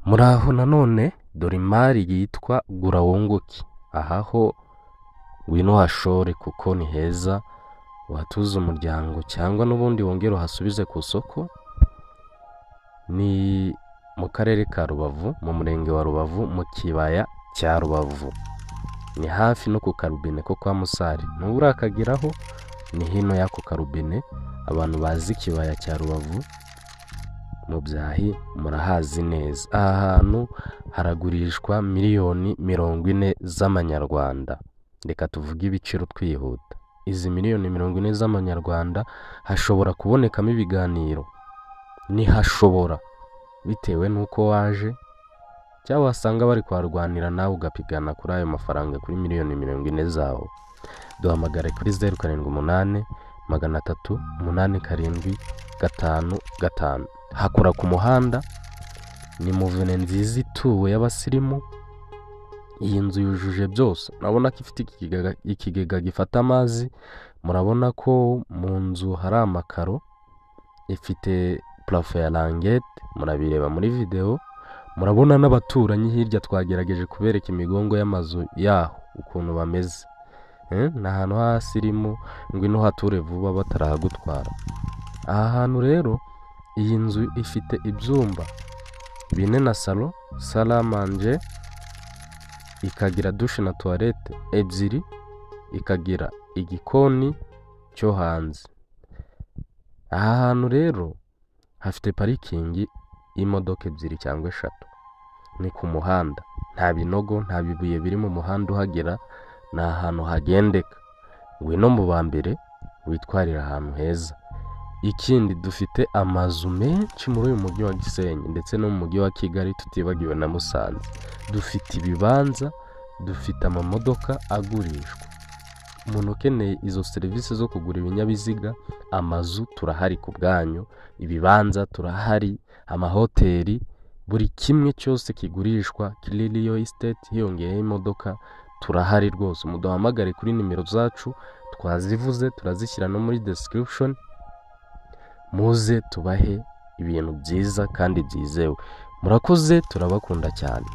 Muraho nanone dore imari yitwa gura wunguke. Aha ho ngwino hashore kuko ni heza, watuza umuryango cyangwa n'ubundi wongere uhasubize ku isoko. Ni mu karere ka Rubavu, mu murenge wa Rubavu, mu kibaya cya Rubavu. Ni hafi no ku karubine ko kwa Musare. Nturakageraho, ni hino y'ako karubine. Abantu bazi ikibaya cya Rubavu mu Byahi murahazi neza. Aha hantu haragurishwa miliyoni 40 z'amanyarwanda. Reka tuvuge ibiciro twihuta. Izi miliyoni 40 z'amanyarwanda hashobora kubonekamo ibiganiro. Ni hashobora, bitewe nuko waje cyangwa wasanga bari kwarwanira nawe ugapigana kuri ayo mafaranga kuri miliyoni 40 zawo. Duhamagare kuri 078 300 87 55. Hakora ku muhanda, ni muvene nziza ituwe y'abasirimu. Iyi nzu yujuje byose. Murabona ko ifite ikigega gifata amazi, murabona ko mu nzu hari amakaro, ifite plafo ya langete, murabireba muri video. Murabona n'abaturanyi hirya twagerageje kubereka imigongo y'amazu yaho ukuntu bameze. Na hantu hasirimu ngwino hature vuba batarahagutwara. Aha hantu rero iyi nzu ifite ibyumba 4 na salo, salle à manger, ikagira douche na toilette ebyiri, ikagira igikoni cyo hanze. Aha hantu rero hafite parikingi y'imodoka 2 cyangwa 3. Ni ku muhanda, nta binogo nta bibuye biri mu muhanda uhagera, ni ahantu hagendeka. Ngwino mu bambere witwarira ahantu heza. Ikindi dufite amazu menshi muri uyu mujyi wa Gisenyi ndetse no mu mujyi wa Kigali, tutibagiwe na Musanze. Dufite ibibanza, dufite amamodoka agurishwa. Umuntu ukeneye izo serivisi zo kugura ibinyabiziga, amazu turahari ku bwanyu, ibibanza turahari, amahoteli, buri kimwe cyose kigurishwa kuri Real Estate hiyongeyeho imodoka turahari rwose. Muduhamagare kuri nimero zacu, twazivuze turazishyira no muri description. Muze tubahe ibintu byiza kandi byizewe. Murakoze, turabakunda cyane.